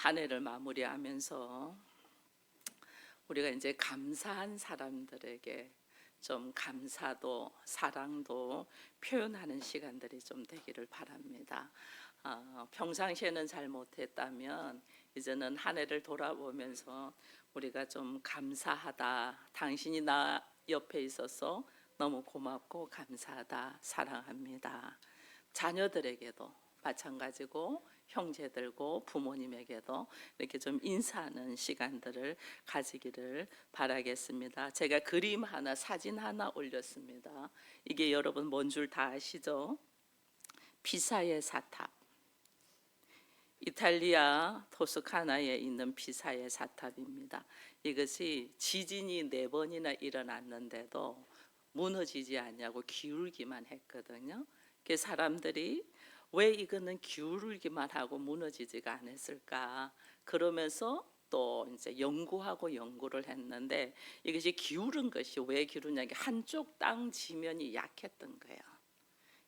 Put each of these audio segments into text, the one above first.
한 해를 마무리하면서 우리가 이제 감사한 사람들에게 좀 감사도 사랑도 표현하는 시간들이 좀 되기를 바랍니다. 평상시에는 잘 못했다면 이제는 한 해를 돌아보면서 우리가 좀 감사하다, 당신이 나 옆에 있어서 너무 고맙고 감사하다, 사랑합니다. 자녀들에게도 마찬가지고 형제들고 부모님에게도 이렇게 좀 인사하는 시간들을 가지기를 바라겠습니다. 제가 그림 하나, 사진 하나 올렸습니다. 이게 여러분 뭔 줄 다 아시죠? 피사의 사탑. 이탈리아 토스카나에 있는 피사의 사탑입니다. 이것이 지진이 4번이나 일어났는데도 무너지지 않냐고 기울기만 했거든요. 그 사람들이 왜 이거는 기울기만 하고 무너지지가 않았을까? 그러면서 또 이제 연구를 했는데 이것이 기울은 것이 왜 기울냐면 한쪽 땅 지면이 약했던 거예요.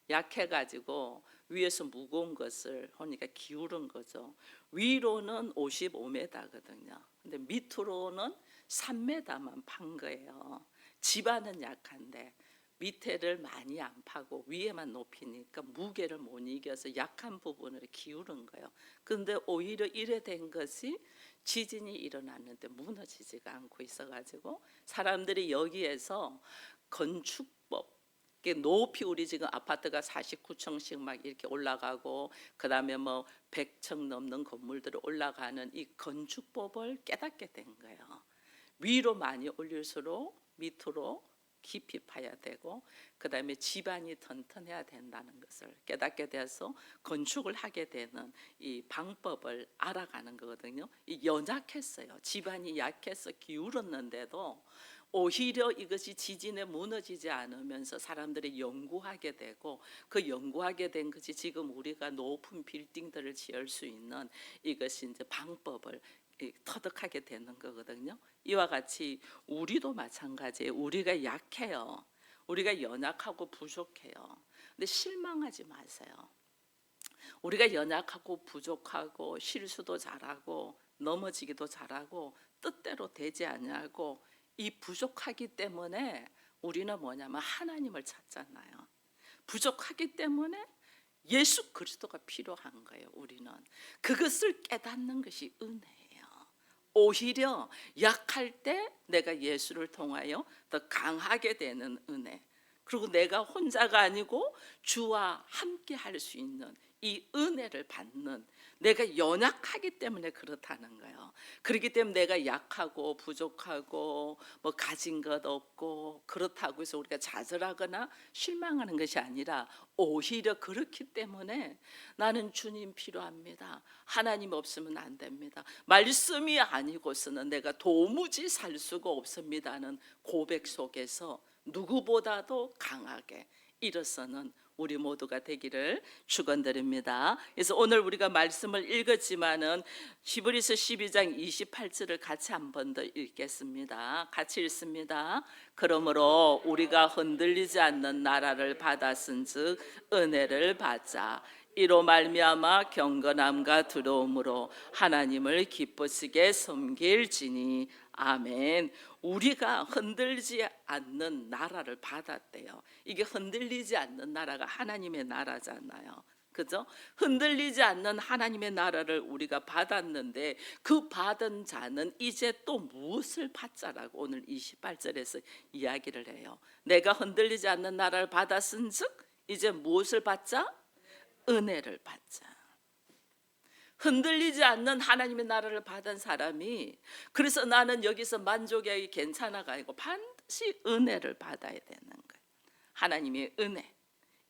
약해가지고 위에서 무거운 것을 하니까 기울은 거죠. 위로는 55m거든요. 근데 밑으로는 3m만 판 거예요. 지반은 약한데 밑에를 많이 안 파고 위에만 높이니까 무게를 못 이겨서 약한 부분을 기울은 거예요. 그런데 오히려 이래 된 것이 지진이 일어났는데 무너지지가 않고 있어가지고 사람들이 여기에서 건축법, 높이 우리 지금 아파트가 49층씩 막 이렇게 올라가고 그다음에 뭐 100층 넘는 건물들이 올라가는 이 건축법을 깨닫게 된 거예요. 위로 많이 올릴수록 밑으로 깊이 파야 되고 그다음에 지반이 튼튼해야 된다는 것을 깨닫게 돼서 건축을 하게 되는 이 방법을 알아가는 거거든요. 이 연약했어요. 지반이 약해서 기울었는데도 오히려 이것이 지진에 무너지지 않으면서 사람들이 연구하게 되고 그 연구하게 된 것이 지금 우리가 높은 빌딩들을 지을 수 있는 이것이 이제 방법을 터득하게 되는 거거든요. 이와 같이 우리도 마찬가지예요. 우리가 약해요. 우리가 연약하고 부족해요. 근데 실망하지 마세요. 우리가 연약하고 부족하고 실수도 잘하고 넘어지기도 잘하고 뜻대로 되지 않냐고 이 부족하기 때문에 우리는 뭐냐면 하나님을 찾잖아요. 부족하기 때문에 예수 그리스도가 필요한 거예요. 우리는 그것을 깨닫는 것이 은혜예요. 오히려 약할 때 내가 예수를 통하여 더 강하게 되는 은혜, 그리고 내가 혼자가 아니고 주와 함께 할 수 있는 이 은혜를 받는, 내가 연약하기 때문에 그렇다는 거예요. 그렇기 때문에 내가 약하고 부족하고 뭐 가진 것 없고 그렇다고 해서 우리가 좌절하거나 실망하는 것이 아니라 오히려 그렇기 때문에 나는 주님 필요합니다. 하나님 없으면 안 됩니다. 말씀이 아니고서는 내가 도무지 살 수가 없습니다는 고백 속에서 누구보다도 강하게 일어서는 우리 모두가 되기를 축원드립니다. 그래서 오늘 우리가 말씀을 읽었지만은 히브리서 12장 28절을 같이 한 번 더 읽겠습니다. 같이 읽습니다. 그러므로 우리가 흔들리지 않는 나라를 받았은즉 은혜를 받자. 이로 말미암아 경건함과 두려움으로 하나님을 기쁘시게 섬길지니 아멘. 우리가 흔들리지 않는 나라를 받았대요. 이게 흔들리지 않는 나라가 하나님의 나라잖아요. 그죠? 흔들리지 않는 하나님의 나라를 우리가 받았는데 그 받은 자는 이제 또 무엇을 받자라고 오늘 28절에서 이야기를 해요. 내가 흔들리지 않는 나라를 받았은즉 이제 무엇을 받자? 은혜를 받자. 흔들리지 않는 하나님의 나라를 받은 사람이, 그래서 나는 여기서 만족이 괜찮아가 아니고 반드시 은혜를 받아야 되는 거예요. 하나님의 은혜,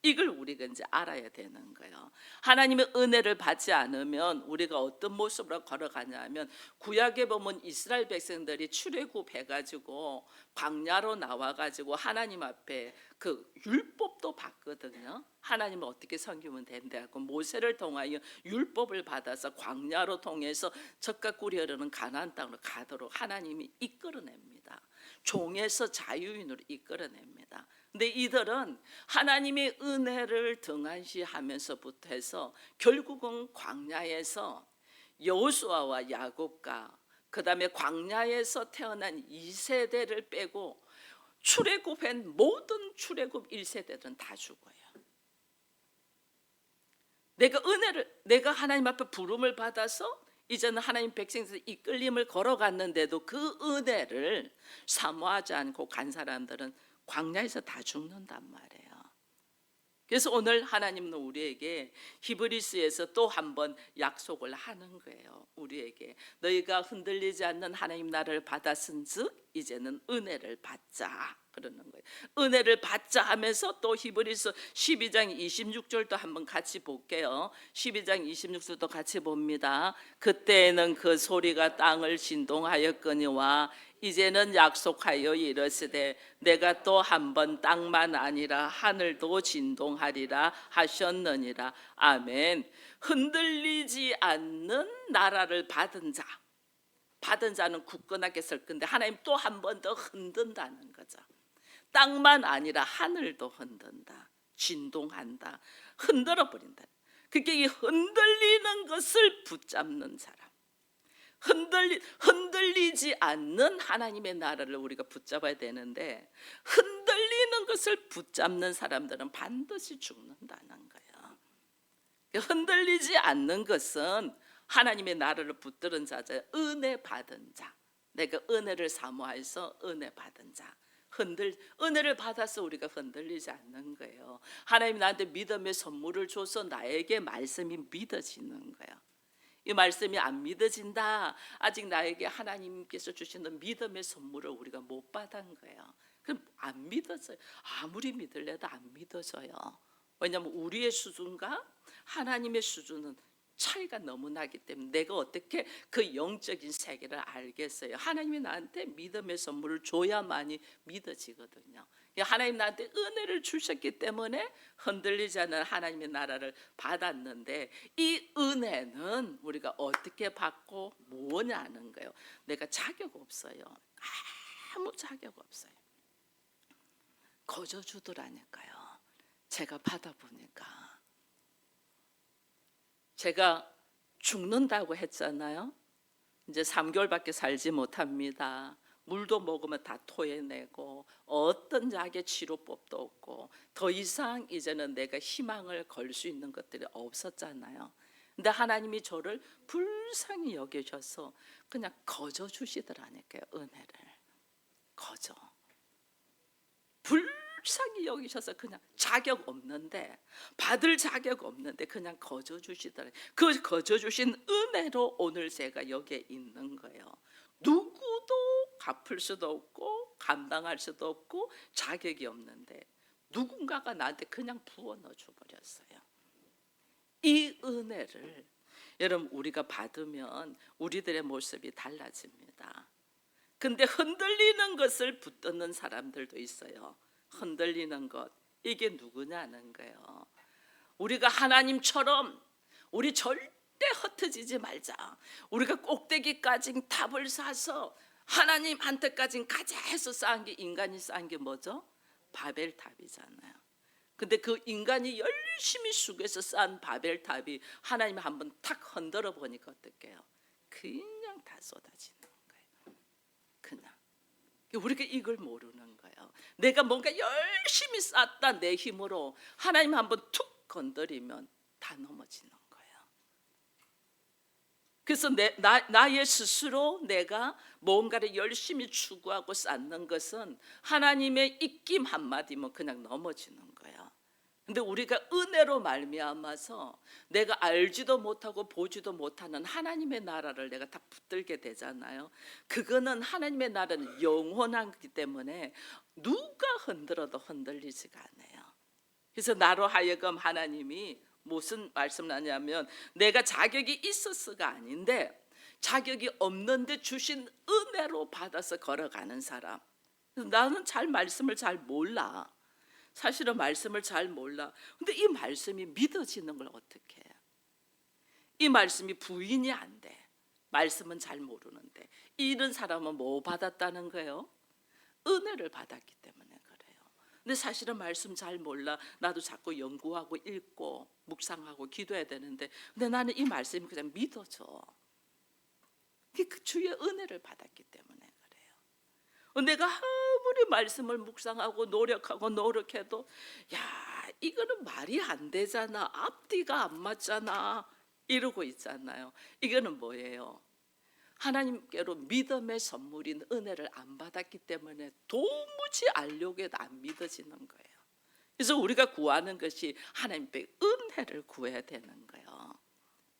이걸 우리가 이제 알아야 되는 거예요. 하나님의 은혜를 받지 않으면 우리가 어떤 모습으로 걸어가냐면, 구약에 보면 이스라엘 백성들이 출애굽해가지고 광야로 나와가지고 하나님 앞에 그 율법도 받거든요. 하나님을 어떻게 섬기면 된다고 모세를 통하여 율법을 받아서 광야로 통해서 젖과 꿀이 흐르는 가나안 땅으로 가도록 하나님이 이끌어냅니다. 종에서 자유인으로 이끌어냅니다. 근데 이들은 하나님의 은혜를 등한시하면서부터 해서 결국은 광야에서 여호수아와 야곱과 그다음에 광야에서 태어난 2세대를 빼고 출애굽한 모든 출애굽 1세대들은 다 죽어요. 내가 하나님 앞에 부름을 받아서 이제는 하나님 백성에서 이끌림을 걸어갔는데도 그 은혜를 사모하지 않고 간 사람들은 광야에서 다 죽는단 말이에요. 그래서 오늘 하나님은 우리에게 히브리스에서 또 한 번 약속을 하는 거예요. 우리에게 너희가 흔들리지 않는 하나님 나라를 받았은즉 이제는 은혜를 받자 그러는 거예요. 은혜를 받자 하면서 또 히브리서 12장 26절도 한번 같이 볼게요. 12장 26절도 같이 봅니다. 그때에는 그 소리가 땅을 진동하였거니와 이제는 약속하여 이르시되 내가 또 한 번 땅만 아니라 하늘도 진동하리라 하셨느니라. 아멘. 흔들리지 않는 나라를 받은 자는 굳건하게 설 건데 하나님 또 한 번 더 흔든다는 거죠. 땅만 아니라 하늘도 흔든다. 진동한다. 흔들어 버린다. 그게 이 흔들리는 것을 붙잡는 사람. 흔들리지 않는 하나님의 나라를 우리가 붙잡아야 되는데 흔들리는 것을 붙잡는 사람들은 반드시 죽는다는 거예요. 흔들리지 않는 것은 하나님의 나라를 붙드는 자죠. 은혜 받은 자. 내가 은혜를 사모해서 은혜 받은 자. 은혜를 받아서 우리가 흔들리지 않는 거예요. 하나님 나한테 믿음의 선물을 줘서 나에게 말씀이 믿어지는 거예요. 이 말씀이 안 믿어진다. 아직 나에게 하나님께서 주시는 믿음의 선물을 우리가 못 받은 거예요. 그럼 안 믿어져요. 아무리 믿으려도 안 믿어져요. 왜냐하면 우리의 수준과 하나님의 수준은 차이가 너무 나기 때문에 내가 어떻게 그 영적인 세계를 알겠어요. 하나님이 나한테 믿음의 선물을 줘야만이 믿어지거든요. 하나님 나한테 은혜를 주셨기 때문에 흔들리지 않는 하나님의 나라를 받았는데 이 은혜는 우리가 어떻게 받고 뭐냐는 거예요. 내가 자격 없어요. 아무 자격 없어요. 거저 주더라니까요. 제가 받아보니까 제가 죽는다고 했잖아요. 이제 3개월밖에 살지 못합니다. 물도 먹으면 다 토해내고 어떤 약의 치료법도 없고 더 이상 이제는 내가 희망을 걸 수 있는 것들이 없었잖아요. 근데 하나님이 저를 불쌍히 여기셔서 그냥 거저 주시더라니까요. 은혜를 거저 불쌍히 여기셔서 그냥 자격 없는데 받을 자격 없는데 그냥 거저 주시더라고요. 그 거저 주신 은혜로 오늘 제가 여기에 있는 거예요. 누구도 갚을 수도 없고 감당할 수도 없고 자격이 없는데 누군가가 나한테 그냥 부어 넣어줘 버렸어요. 이 은혜를 여러분 우리가 받으면 우리들의 모습이 달라집니다. 근데 흔들리는 것을 붙드는 사람들도 있어요. 흔들리는 것 이게 누구냐는 거예요. 우리가 하나님처럼 우리 절대 흩어지지 말자. 우리가 꼭대기까지 탑을 쌓아서 하나님한테까지 가자 해서 쌓은 게 인간이 쌓은 게 뭐죠? 바벨탑이잖아요. 근데 그 인간이 열심히 수고해서 쌓은 바벨탑이 하나님이 한번 탁 흔들어 보니까 어떡해요? 그냥 다 쏟아지는 거예요. 그냥. 우리가 이걸 모르는 거예요. 내가 뭔가 열심히 쌓았다 내 힘으로 하나님 한번 툭 건드리면 다 넘어지는 거예요. 그래서 나의 스스로 내가 뭔가를 열심히 추구하고 쌓는 것은 하나님의 입김 한마디면 그냥 넘어지는 거예요. 근데 우리가 은혜로 말미암아서 내가 알지도 못하고 보지도 못하는 하나님의 나라를 내가 다 붙들게 되잖아요. 그거는 하나님의 나라는 영원하기 때문에 누가 흔들어도 흔들리지가 않아요. 그래서 나로 하여금 하나님이 무슨 말씀을 하냐면 내가 자격이 있어서가 아닌데 자격이 없는데 주신 은혜로 받아서 걸어가는 사람. 나는 말씀을 잘 몰라. 사실은 말씀을 잘 몰라. 근데 이 말씀이 믿어지는 걸 어떻게 해? 이 말씀이 부인이 안 돼. 말씀은 잘 모르는데 이런 사람은 뭐 받았다는 거예요? 은혜를 받았기 때문에 그래요. 근데 사실은 말씀 잘 몰라. 나도 자꾸 연구하고 읽고 묵상하고 기도해야 되는데 근데 나는 이 말씀이 그냥 믿어져. 그 주의 은혜를 받았기 때문에 그래요. 내가 아무리 말씀을 묵상하고 노력해도 야, 이거는 말이 안 되잖아, 앞뒤가 안 맞잖아 이러고 있잖아요. 이거는 뭐예요? 하나님께로 믿음의 선물인 은혜를 안 받았기 때문에 도무지 알려고 해도 안 믿어지는 거예요. 그래서 우리가 구하는 것이 하나님께 은혜를 구해야 되는 거예요.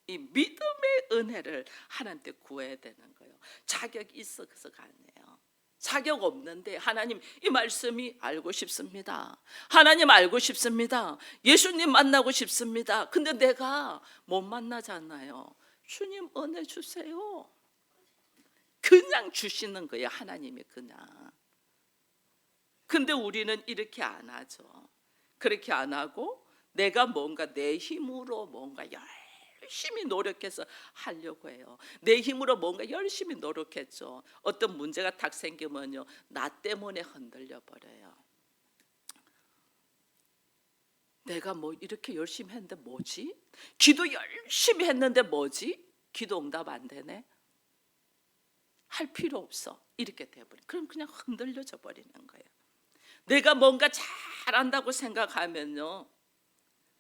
이 믿음의 은혜를 하나님께 구해야 되는 거예요. 자격이 있어서가 아니에요. 자격 없는데 하나님 이 말씀이 알고 싶습니다. 하나님 알고 싶습니다. 예수님 만나고 싶습니다. 근데 내가 못 만나잖아요. 주님 은혜 주세요. 그냥 주시는 거예요. 하나님이 그냥. 근데 우리는 이렇게 안 하죠. 그렇게 안 하고 내가 뭔가 내 힘으로 뭔가 열심히 노력해서 하려고 해요. 내 힘으로 뭔가 열심히 노력했죠. 어떤 문제가 탁 생기면요, 나 때문에 흔들려 버려요. 내가 뭐 이렇게 열심히 했는데 뭐지? 기도 열심히 했는데 뭐지? 기도 응답 안 되네? 할 필요 없어. 이렇게 돼버려. 그럼 그냥 흔들려져 버리는 거예요. 내가 뭔가 잘한다고 생각하면요,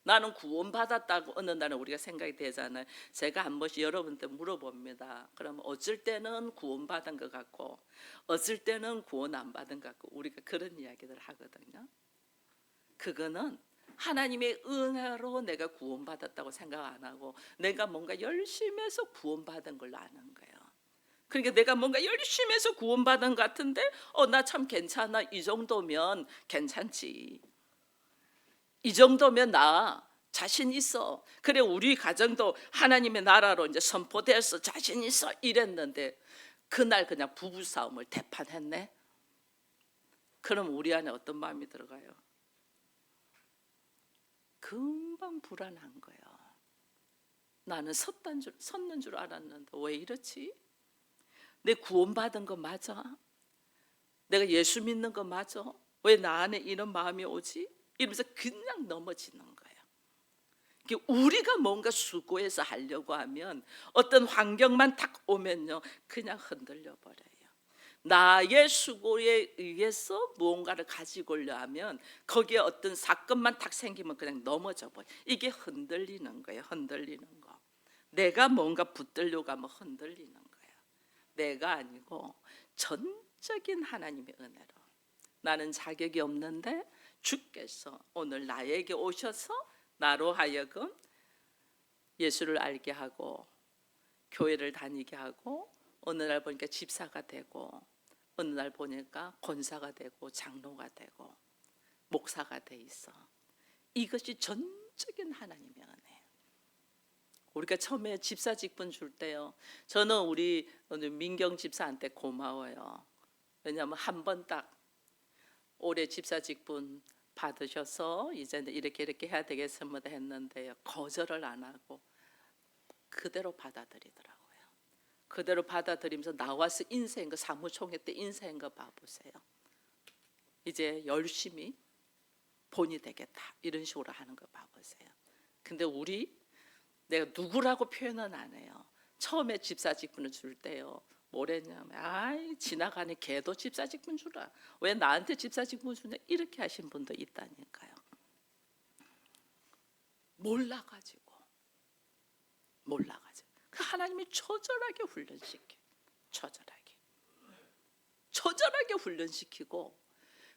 나는 구원받았다고 어느 날은 우리가 생각이 되잖아요. 제가 한 번씩 여러분한테 물어봅니다. 그럼 어쩔 때는 구원받은 것 같고 어쩔 때는 구원 안 받은 것 같고 우리가 그런 이야기를 하거든요. 그거는 하나님의 은혜로 내가 구원받았다고 생각 안 하고 내가 뭔가 열심히 해서 구원받은 걸로 아는 거예요. 그러니까 내가 뭔가 열심히 해서 구원받은 것 같은데 나 참 괜찮아, 이 정도면 괜찮지, 이 정도면 나 자신 있어, 그래 우리 가정도 하나님의 나라로 이제 선포되어서 자신 있어 이랬는데 그날 그냥 부부싸움을 대판했네. 그럼 우리 안에 어떤 마음이 들어가요? 금방 불안한 거예요. 나는 섰는 줄 알았는데 왜 이렇지? 내 구원받은 거 맞아? 내가 예수 믿는 거 맞아? 왜 나 안에 이런 마음이 오지? 이러면서 그냥 넘어지는 거예요. 우리가 뭔가 수고해서 하려고 하면 어떤 환경만 딱 오면요, 그냥 흔들려 버려요. 나의 수고에 의해서 무언가를 가지고려 하면 거기에 어떤 사건만 딱 생기면 그냥 넘어져 버려. 이게 흔들리는 거예요. 흔들리는 거. 내가 뭔가 붙들려고 하면 흔들리는 거예요. 내가 아니고 전적인 하나님의 은혜로. 나는 자격이 없는데 주께서 오늘 나에게 오셔서 나로 하여금 예수를 알게 하고 교회를 다니게 하고 어느 날 보니까 집사가 되고 어느 날 보니까 권사가 되고 장로가 되고 목사가 돼 있어. 이것이 전적인 하나님의 은혜예요. 우리가 처음에 집사 직분 줄 때요, 저는 우리 민경 집사한테 고마워요. 왜냐하면 한 번 딱 올해 집사 직분 받으셔서 이제는 이렇게 해야 되겠습니다 했는데요, 거절을 안 하고 그대로 받아들이더라고요. 그대로 받아들이면서 나와서 인쇄한 거, 사무총회 때 인쇄한 거 봐보세요. 이제 열심히 본이 되겠다 이런 식으로 하는 거 봐보세요. 근데 내가 누구라고 표현은 안 해요. 처음에 집사 직분을 줄 때요, 뭐랬냐면 아이 지나가는 개도 집사 직분 주라, 왜 나한테 집사 직분 주냐, 이렇게 하신 분도 있다니까요. 몰라가지고 그 하나님이 처절하게 훈련시키고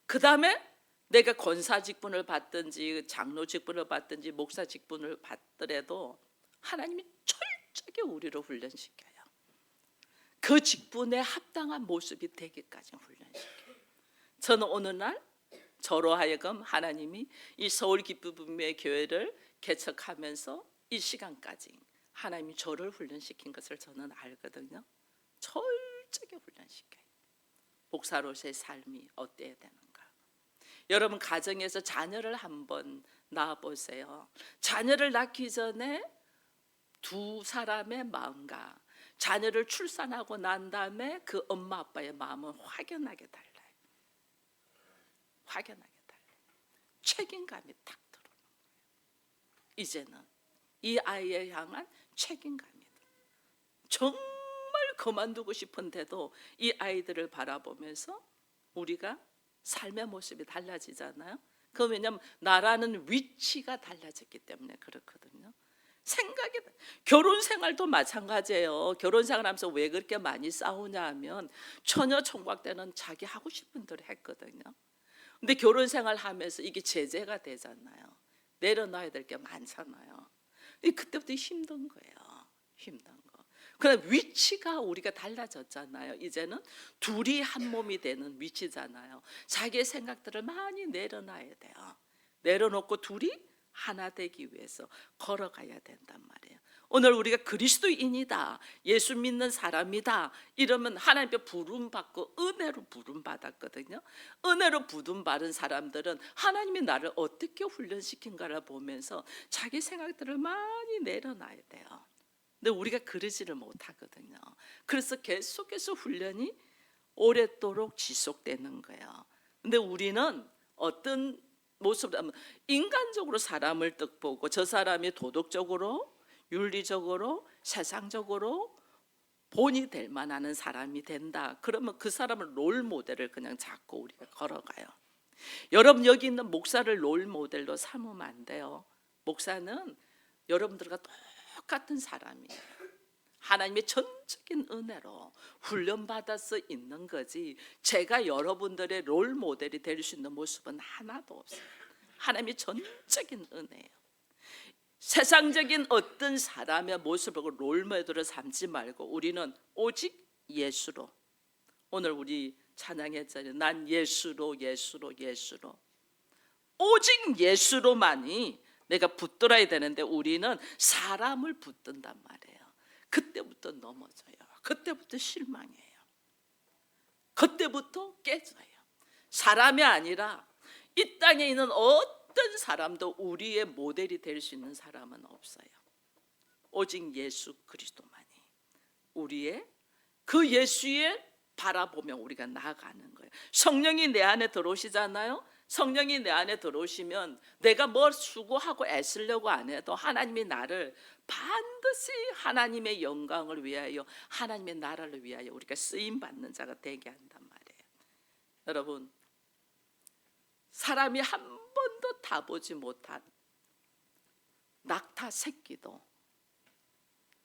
그 다음에 내가 권사 직분을 받든지 장로 직분을 받든지 목사 직분을 받더라도 하나님이 철저하게 우리를 훈련시켜요. 그 직분에 합당한 모습이 되기까지 훈련시켜요. 저는 어느 날 저로 하여금 하나님이 이 서울 기쁨의 교회를 개척하면서 이 시간까지 하나님이 저를 훈련시킨 것을 저는 알거든요. 철저하게 훈련시켜요. 목사로서의 삶이 어때야 되는가. 여러분 가정에서 자녀를 한번 낳아보세요. 자녀를 낳기 전에 두 사람의 마음과 자녀를 출산하고 난 다음에 그 엄마 아빠의 마음은 확연하게 달라요. 책임감이 딱 들어오는 거예요. 이제는 이 아이에 향한 책임감이 들어요. 정말 그만두고 싶은데도 이 아이들을 바라보면서 우리가 삶의 모습이 달라지잖아요. 그 왜냐하면 나라는 위치가 달라졌기 때문에 그렇거든요. 생각이 결혼 생활도 마찬가지예요. 결혼 생활하면서 왜 그렇게 많이 싸우냐 하면 처녀 총각 때는 자기 하고 싶은 대로 했거든요. 근데 결혼 생활하면서 이게 제재가 되잖아요. 내려놔야 될 게 많잖아요. 그때부터 힘든 거예요. 힘든 거. 그럼 위치가 우리가 달라졌잖아요. 이제는 둘이 한 몸이 되는 위치잖아요. 자기의 생각들을 많이 내려놔야 돼요. 내려놓고 둘이 하나 되기 위해서 걸어가야 된단 말이에요. 오늘 우리가 그리스도인이다, 예수 믿는 사람이다 이러면 하나님께 부름받고 은혜로 부름받았거든요. 은혜로 부름받은 사람들은 하나님이 나를 어떻게 훈련시킨가를 보면서 자기 생각들을 많이 내려놔야 돼요. 근데 우리가 그러지를 못하거든요. 그래서 계속해서 훈련이 오랫도록 지속되는 거예요. 근데 우리는 어떤 모습을 하면 인간적으로 사람을 딱 보고 저 사람이 도덕적으로, 윤리적으로, 세상적으로 본이 될 만한 사람이 된다. 그러면 그 사람을 롤 모델을 그냥 잡고 우리가 걸어가요. 여러분 여기 있는 목사를 롤 모델로 삼으면 안 돼요. 목사는 여러분들과 똑같은 사람이에요. 하나님의 전적인 은혜로 훈련받아서 있는 거지 제가 여러분들의 롤 모델이 될 수 있는 모습은 하나도 없어요. 하나님의 전적인 은혜예요. 세상적인 어떤 사람의 모습을 롤 모델을 삼지 말고 우리는 오직 예수로, 오늘 우리 찬양했잖아요. 난 예수로 예수로 예수로, 오직 예수로만이 내가 붙들어야 되는데 우리는 사람을 붙든단 말이에요. 그때부터 넘어져요. 그때부터 실망해요. 그때부터 깨져요. 사람이 아니라 이 땅에 있는 어떤 사람도 우리의 모델이 될 수 있는 사람은 없어요. 오직 예수 그리스도만이 우리의 그 예수의 바라보며 우리가 나아가는 거예요. 성령이 내 안에 들어오시잖아요. 성령이 내 안에 들어오시면 내가 뭘 수고하고 애쓰려고 안 해도 하나님이 나를 반드시 하나님의 영광을 위하여 하나님의 나라를 위하여 우리가 쓰임받는 자가 되게 한단 말이에요. 여러분, 사람이 한 번도 타보지 못한 낙타 새끼도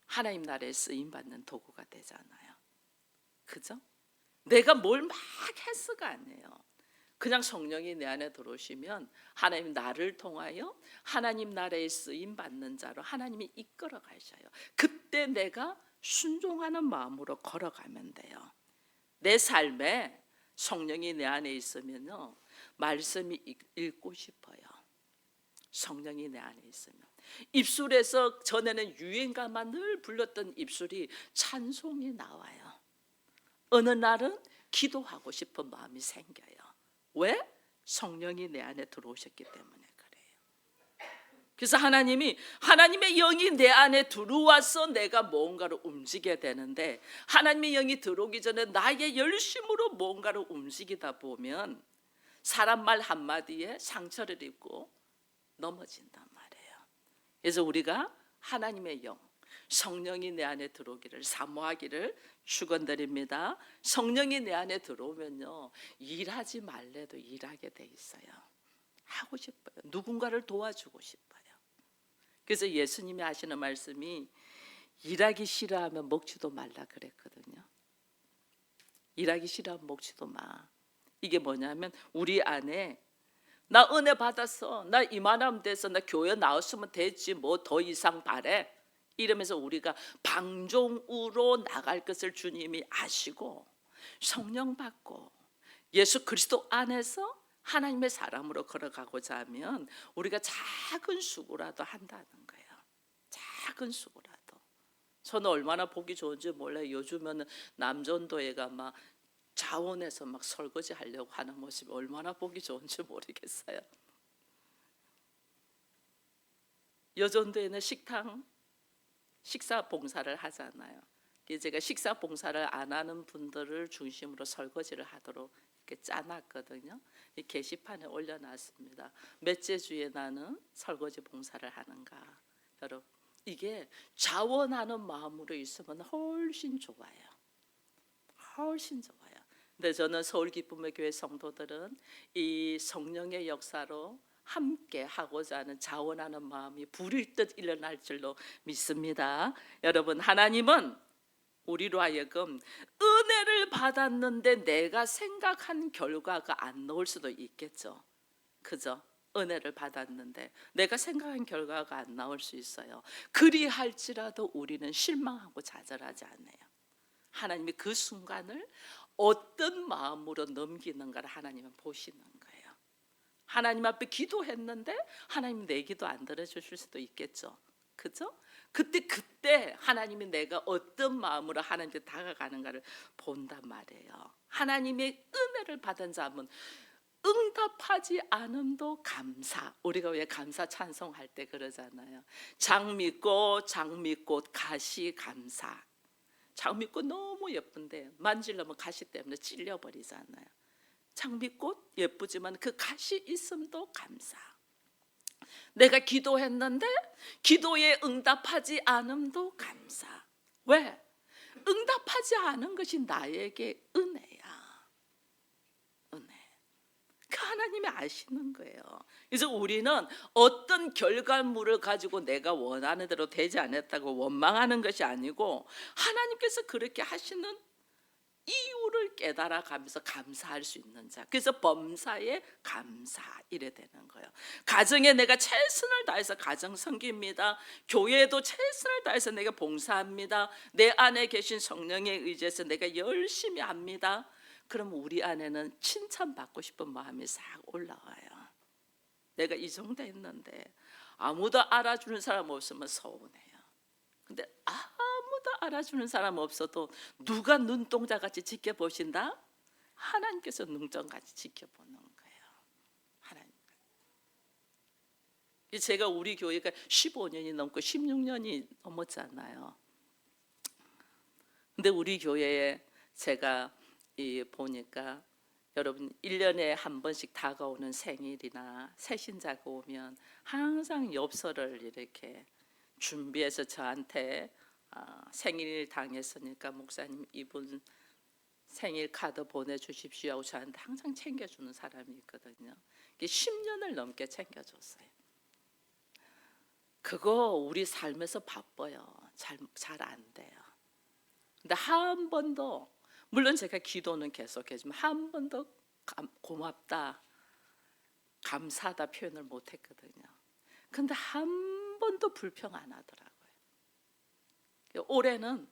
하나님 나라에 쓰임받는 도구가 되잖아요. 그죠? 내가 뭘 막 해서가 아니에요. 그냥 성령이 내 안에 들어오시면 하나님 나를 통하여 하나님 나라에 쓰임 받는 자로 하나님이 이끌어 가셔요. 그때 내가 순종하는 마음으로 걸어가면 돼요. 내 삶에 성령이 내 안에 있으면요, 말씀이 읽고 싶어요. 성령이 내 안에 있으면 입술에서 전에는 유행가만 늘 불렀던 입술이 찬송이 나와요. 어느 날은 기도하고 싶은 마음이 생겨요. 왜? 성령이 내 안에 들어오셨기 때문에 그래요. 그래서 하나님의 영이 내 안에 들어와서 내가 뭔가를 움직여야 되는데 하나님의 영이 들어오기 전에 나의 열심으로 뭔가를 움직이다 보면 사람 말 한마디에 상처를 입고 넘어진단 말이에요. 그래서 우리가 하나님의 영, 성령이 내 안에 들어오기를 사모하기를 축원드립니다. 성령이 내 안에 들어오면요, 일하지 말래도 일하게 돼 있어요. 하고 싶어요. 누군가를 도와주고 싶어요. 그래서 예수님이 하시는 말씀이 일하기 싫어하면 먹지도 말라 그랬거든요. 일하기 싫어하면 먹지도 마. 이게 뭐냐면 우리 안에 나 은혜 받았어, 나 이만하면 돼서 나 교회 나왔으면 됐지 뭐 더 이상 바래, 이러면서 우리가 방종으로 나갈 것을 주님이 아시고 성령 받고 예수 그리스도 안에서 하나님의 사람으로 걸어가고자 하면 우리가 작은 수고라도 한다는 거예요. 작은 수고라도. 저는 얼마나 보기 좋은지 몰라요. 요즘에는 남전도회가 막 자원해서 막 설거지 하려고 하는 모습이 얼마나 보기 좋은지 모르겠어요. 여전도에는 식사 봉사를 하잖아요. 제가 식사 봉사를 안 하는 분들을 중심으로 설거지를 하도록 이렇게 짜놨거든요. 이 게시판에 올려놨습니다. 몇째 주에 나는 설거지 봉사를 하는가. 여러분, 이게 자원하는 마음으로 있으면 훨씬 좋아요. 훨씬 좋아요. 근데 저는 서울 기쁨의 교회 성도들은 이 성령의 역사로 함께 하고자 하는 자원하는 마음이 불일 듯 일어날 줄로 믿습니다. 여러분, 하나님은 우리로 하여금 은혜를 받았는데 내가 생각한 결과가 안 나올 수도 있겠죠. 그죠? 은혜를 받았는데 내가 생각한 결과가 안 나올 수 있어요. 그리할지라도 우리는 실망하고 좌절하지 않아요. 하나님이 그 순간을 어떤 마음으로 넘기는가를 하나님은 보시는 거예요. 하나님 앞에 기도했는데 하나님 내 기도 안 들어주실 수도 있겠죠. 그죠? 그때 하나님이 내가 어떤 마음으로 하나님께 다가가는가를 본단 말이에요. 하나님의 은혜를 받은 자면 응답하지 않음도 감사. 우리가 왜 감사 찬송할 때 그러잖아요. 장미꽃 장미꽃 가시 감사. 장미꽃 너무 예쁜데 만지려면 가시 때문에 찔려버리잖아요. 장미꽃 예쁘지만 그 가시 있음도 감사. 내가 기도했는데 기도에 응답하지 않음도 감사. 왜? 응답하지 않은 것이 나에게 은혜야. 은혜. 그 하나님이 아시는 거예요. 그래서 우리는 어떤 결과물을 가지고 내가 원하는 대로 되지 않았다고 원망하는 것이 아니고 하나님께서 그렇게 하시는 이유를 깨달아가면서 감사할 수 있는 자. 그래서 범사에 감사 이래 되는 거예요. 가정에 내가 최선을 다해서 가정 섬깁니다. 교회에도 최선을 다해서 내가 봉사합니다. 내 안에 계신 성령에 의지해서 내가 열심히 합니다. 그럼 우리 안에는 칭찬받고 싶은 마음이 싹 올라와요. 내가 이 정도 했는데 아무도 알아주는 사람 없으면 서운해요. 근데 아무도 알아주는 사람 없어도 누가 눈동자같이 지켜보신다? 하나님께서 눈동자같이 지켜보는 거예요. 하나님. 제가 우리 교회가 15년이 넘고 16년이 넘었잖아요. 근데 우리 교회에 제가 보니까 여러분 1년에 한 번씩 다가오는 생일이나 새신자가 오면 항상 엽서를 이렇게 준비해서 저한테 생일 당했으니까 목사님 이분 생일 카드 보내주십시오 하고 저한테 항상 챙겨주는 사람이 있거든요. 10년을 넘게 챙겨줬어요. 그거 우리 삶에서 바빠요. 잘 안 돼요. 근데 한 번도, 물론 제가 기도는 계속해지만 한 번도 고맙다, 감사하다 표현을 못했거든요. 근데 한 번도 불평 안 하더라고요. 올해는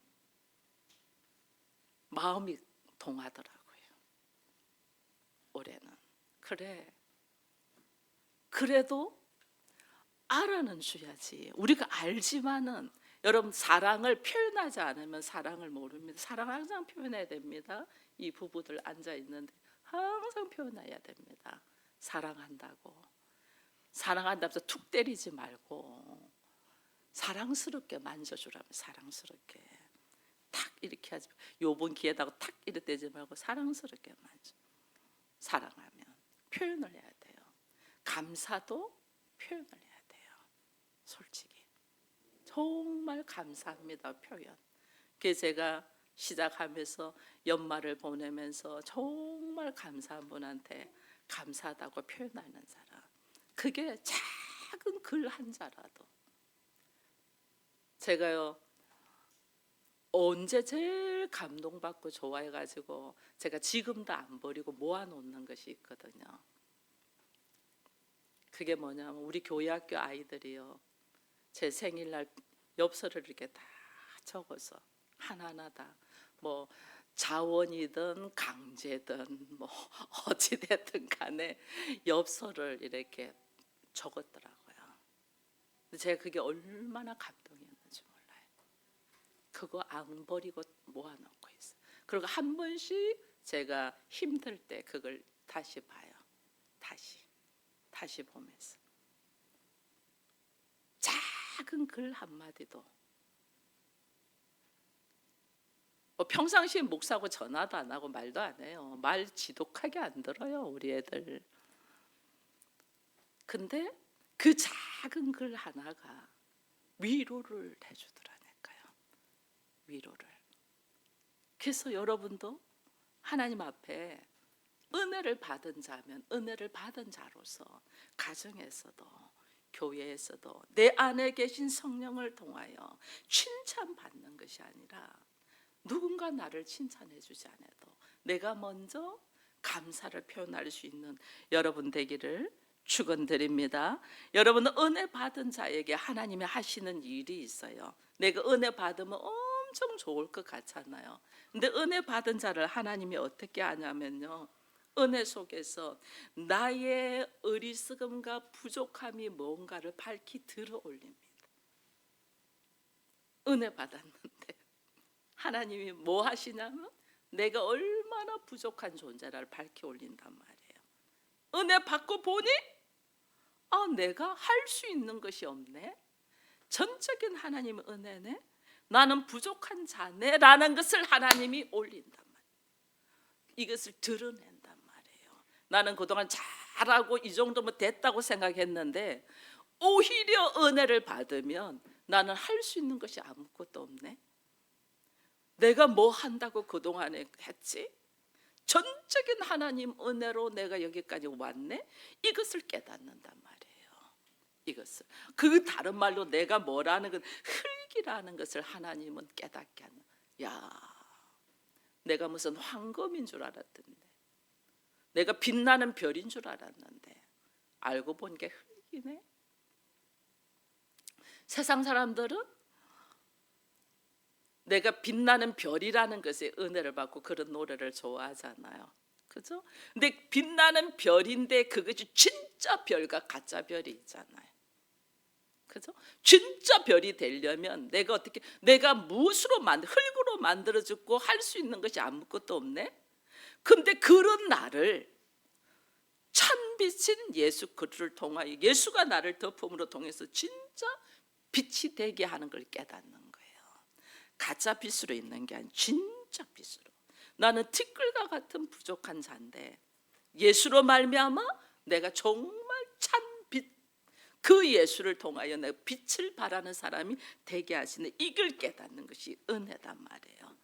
마음이 동하더라고요. 올해는 그래, 그래도 알아는 줘야지. 우리가 알지만은 여러분 사랑을 표현하지 않으면 사랑을 모릅니다. 사랑 항상 표현해야 됩니다. 이 부부들 앉아 있는데 항상 표현해야 됩니다. 사랑한다고. 사랑한다면서 툭 때리지 말고 사랑스럽게 만져주라면 사랑스럽게 탁 이렇게 하지. 요번 기회다가 탁 이렇게 떼지 말고 사랑스럽게 만져. 사랑하면 표현을 해야 돼요. 감사도 표현을 해야 돼요. 솔직히 정말 감사합니다 표현. 그래서 제가 시작하면서 연말을 보내면서 정말 감사한 분한테 감사하다고 표현하는 사람, 그게 작은 글 한 자라도. 제가요 언제 제일 감동받고 좋아해가지고 제가 지금도 안 버리고 모아놓는 것이 있거든요. 그게 뭐냐면 우리 교회학교 아이들이요 제 생일날 엽서를 이렇게 다 적어서 하나하나 다 뭐 자원이든 강제든 뭐 어찌됐든 간에 엽서를 이렇게 적었더라고요. 근데 제가 그게 얼마나 감동이었는지 몰라요. 그거 안 버리고 모아놓고 있어요. 그리고 한 번씩 제가 힘들 때 그걸 다시 봐요. 다시 보면서 작은 글 한마디도 평상시에 목사하고 전화도 안 하고 말도 안 해요. 말 지독하게 안 들어요 우리 애들. 근데 그 작은 글 하나가 위로를 해주더라니까요. 위로를. 그래서 여러분도 하나님 앞에 은혜를 받은 자면 은혜를 받은 자로서 가정에서도 교회에서도 내 안에 계신 성령을 통하여 칭찬받는 것이 아니라 누군가 나를 칭찬해 주지 않아도 내가 먼저 감사를 표현할 수 있는 여러분 되기를 축원드립니다. 여러분은 은혜 받은 자에게 하나님이 하시는 일이 있어요. 내가 은혜 받으면 엄청 좋을 것 같잖아요. 근데 은혜 받은 자를 하나님이 어떻게 하냐면요, 은혜 속에서 나의 어리석음과 부족함이 뭔가를 밝히 들어 올립니다. 은혜 받았는데 하나님이 뭐 하시냐면 내가 얼마나 부족한 존재를 밝히 올린단 말이에요. 은혜 받고 보니 내가 할 수 있는 것이 없네. 전적인 하나님의 은혜네. 나는 부족한 자네라는 것을 하나님이 올린단 말이에요. 이것을 드러낸단 말이에요. 나는 그동안 잘하고 이 정도면 됐다고 생각했는데 오히려 은혜를 받으면 나는 할 수 있는 것이 아무것도 없네. 내가 뭐 한다고 그동안에 했지? 전적인 하나님 은혜로 내가 여기까지 왔네. 이것을 깨닫는단 말이에요. 이것을 그 다른 말로 내가 뭐라는 건 흙이라는 것을 하나님은 깨닫게 하는. 야, 내가 무슨 황금인 줄 알았던데, 내가 빛나는 별인 줄 알았는데 알고 보니 게 흙이네. 세상 사람들은 내가 빛나는 별이라는 것에 은혜를 받고 그런 노래를 좋아하잖아요. 그죠? 근데 빛나는 별인데 그것이 진짜 별과 가짜 별이 있잖아요. 그죠? 진짜 별이 되려면 내가 무엇으로 흙으로 만들어졌고 할 수 있는 것이 아무것도 없네. 근데 그런 나를 찬빛인 예수 그리스도를 통하여 예수가 나를 덮음으로 통해서 진짜 빛이 되게 하는 걸 깨닫는 거예요. 가짜 빛으로 있는 게 아니라 진짜 빛으로. 나는 티끌과 같은 부족한 자인데 예수로 말미암아 내가 정말 찬 빛, 그 예수를 통하여 내가 빛을 발하는 사람이 되게 하시는, 이걸 깨닫는 것이 은혜단 말이에요.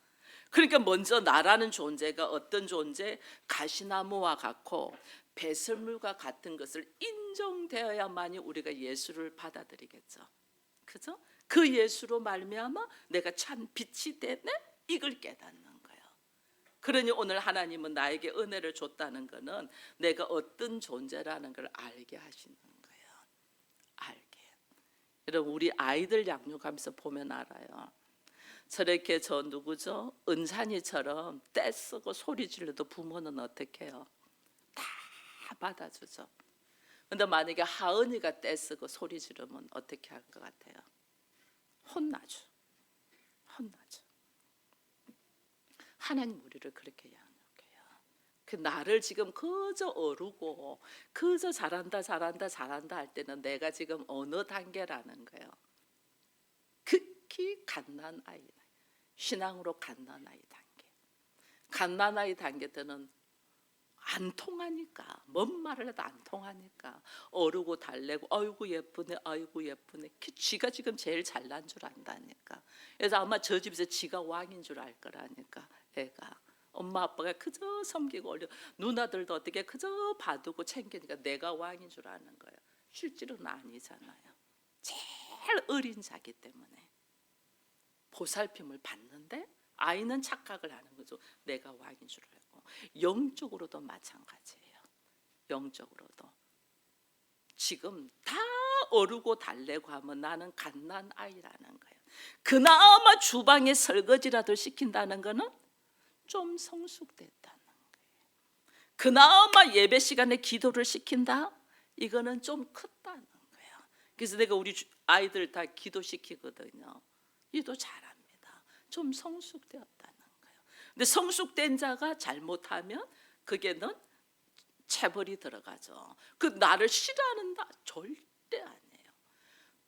그러니까 먼저 나라는 존재가 어떤 존재? 가시나무와 같고 배설물과 같은 것을 인정되어야만이 우리가 예수를 받아들이겠죠. 그죠? 그 예수로 말미암아 내가 참 빛이 되네, 이걸 깨닫는 거예요. 그러니 오늘 하나님은 나에게 은혜를 줬다는 것은 내가 어떤 존재라는 걸 알게 하시는 거예요. 알게. 여러분, 우리 아이들 양육하면서 보면 알아요. 저렇게 저 누구죠? 은찬이처럼 떼쓰고 소리 질러도 부모는 어떻게 해요? 다 받아주죠. 근데 만약에 하은이가 떼쓰고 소리 지르면 어떻게 할 것 같아요? 혼나죠. 혼나죠. 하나님 우리를 그렇게 양육해요. 그 나를 지금 그저 어루고 그저 잘한다 할 때는 내가 지금 어느 단계라는 거예요. 극히 갓난아이, 신앙으로 갓난아이 단계. 갓난아이 단계 때는 안 통하니까, 뭔 말을 해도 안 통하니까 어르고 달래고 아이고 예쁘네, 아이고 예쁘네. 지가 지금 제일 잘난 줄 안다니까. 그래서 아마 저 집에서 지가 왕인 줄 알 거라니까. 애가 엄마 아빠가 그저 섬기고 올려, 누나들도 어떻게 그저 봐두고 챙기니까 내가 왕인 줄 아는 거예요. 실제로는 아니잖아요. 제일 어린 자기 때문에 보살핌을 받는데 아이는 착각을 하는 거죠. 내가 왕인 줄 알고. 영적으로도 마찬가지예요. 영적으로도 지금 다 어르고 달래고 하면 나는 갓난아이라는 거예요. 그나마 주방에 설거지라도 시킨다는 거는 좀 성숙됐다는 거예요. 그나마 예배 시간에 기도를 시킨다? 이거는 좀 컸다는 거예요. 그래서 내가 우리 아이들 다 기도시키거든요. 기도 잘합니다. 좀 성숙되었다는 거예요. 근데 성숙된 자가 잘못하면 그게는 체벌이 들어가죠. 그 나를 싫어하는다? 절대 아니에요.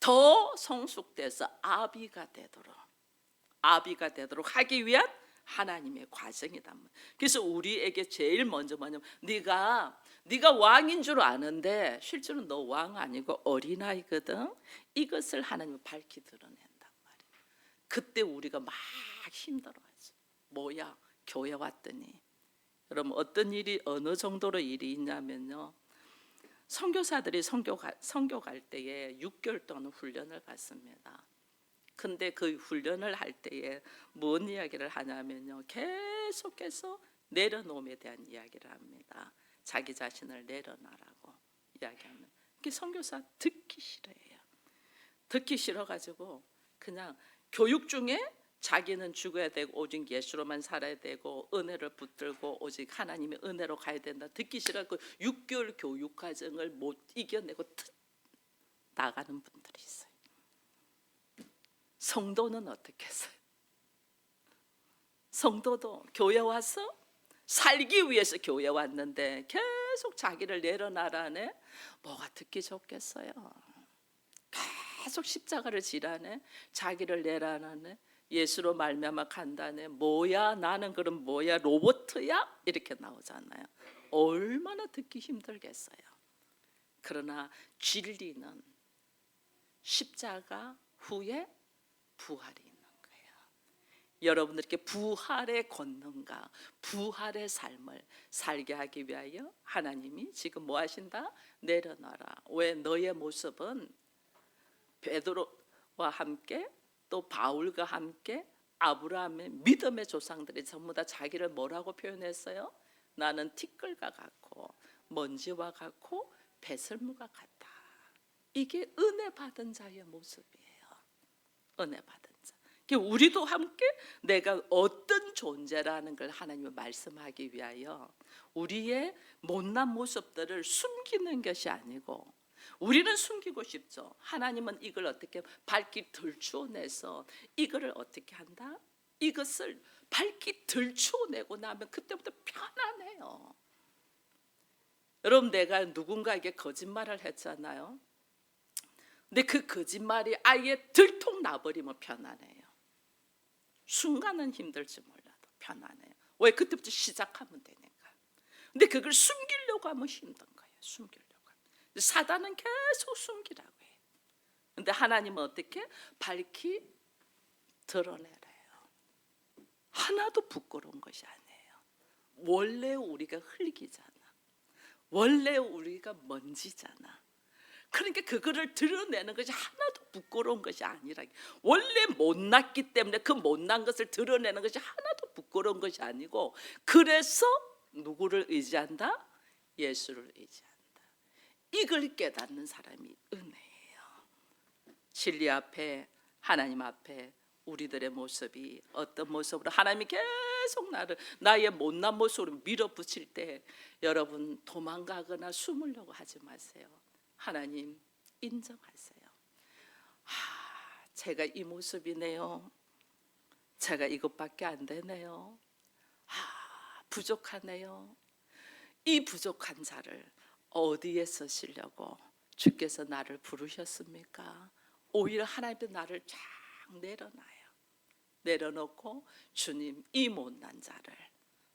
더 성숙돼서 아비가 되도록 하기 위한 하나님의 과정이다. 그래서 우리에게 제일 먼저 뭐냐면 네가 왕인 줄 아는데 실제로 너 왕 아니고 어린아이거든. 이것을 하나님은 밝히 드러낸단 말이에요. 그때 우리가 막 힘들어하죠. 뭐야, 교회 왔더니 그럼 어떤 일이 어느 정도로 일이 있냐면요. 선교사들이 선교 갈 때에 6개월 동안 훈련을 받습니다. 근데 그 훈련을 할 때에 뭔 이야기를 하냐면요. 계속해서 내려놓음에 대한 이야기를 합니다. 자기 자신을 내려놔라고 이야기하면 그게 선교사 듣기 싫어해요. 듣기 싫어가지고 그냥 교육 중에 자기는 죽어야 되고 오직 예수로만 살아야 되고 은혜를 붙들고 오직 하나님의 은혜로 가야 된다. 듣기 싫어서 6개월 교육 과정을 못 이겨내고 나가는 분들이 있어요. 성도는 어떻게 했어요? 성도도 교회 와서 살기 위해서 교회 왔는데 계속 자기를 내려놔라네. 뭐가 듣기 좋겠어요? 계속 십자가를 지라네. 자기를 내려놔네. 예수로 말미암아 간다네. 뭐야 나는 그럼 뭐야 로봇이야? 이렇게 나오잖아요. 얼마나 듣기 힘들겠어요. 그러나 진리는 십자가 후에 부활이 있는 거예요. 여러분들께 부활의 권능과 부활의 삶을 살게 하기 위하여 하나님이 지금 뭐 하신다? 내려놔라. 왜? 너의 모습은 베드로와 함께 또 바울과 함께 아브라함의 믿음의 조상들이 전부 다 자기를 뭐라고 표현했어요? 나는 티끌과 같고 먼지와 같고 배설무가 같다. 이게 은혜 받은 자의 모습이에요. 은혜 받은 자. 우리도 함께 내가 어떤 존재라는 걸 하나님이 말씀하기 위하여 우리의 못난 모습들을 숨기는 것이 아니고, 우리는 숨기고 싶죠. 하나님은 이걸 어떻게 밝히 들추어내서 이거를 어떻게 한다? 이것을 밝히 들추어내고 나면 그때부터 편안해요. 여러분, 내가 누군가에게 거짓말을 했잖아요. 근데 그 거짓말이 아예 들통 나버리면 편안해요. 순간은 힘들지 몰라도 편안해요. 왜? 그때부터 시작하면 되니까. 근데 그걸 숨기려고 하면 힘든 거예요. 숨기려고. 사단은 계속 숨기라고 해요. 근데 하나님은 어떻게? 밝히 드러내래요. 하나도 부끄러운 것이 아니에요. 원래 우리가 흙이잖아. 원래 우리가 먼지잖아. 그러니까 그거를 드러내는 것이 하나도 부끄러운 것이 아니라, 원래 못났기 때문에 그 못난 것을 드러내는 것이 하나도 부끄러운 것이 아니고, 그래서 누구를 의지한다? 예수를 의지한다. 이걸 깨닫는 사람이 은혜예요. 진리 앞에, 하나님 앞에 우리들의 모습이 어떤 모습으로 하나님이 계속 나의 못난 모습으로 밀어붙일 때 여러분 도망가거나 숨으려고 하지 마세요. 하나님 인정하세요. 제가 이 모습이네요. 제가 이것밖에 안 되네요. 부족하네요. 이 부족한 자를 어디에 쓰시려고 주께서 나를 부르셨습니까? 오히려 하나님도 나를 쫙 내려놔요. 내려놓고 주님, 이 못난 자를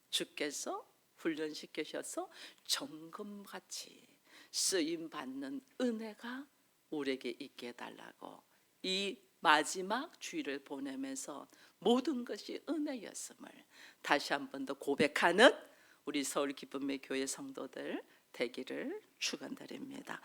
주께서 훈련시키셔서 정금같이 쓰임받는 은혜가 우리에게 있게 해달라고, 이 마지막 주일을 보내면서 모든 것이 은혜였음을 다시 한 번 더 고백하는 우리 서울 기쁨의 교회 성도들 되기를 축원드립니다.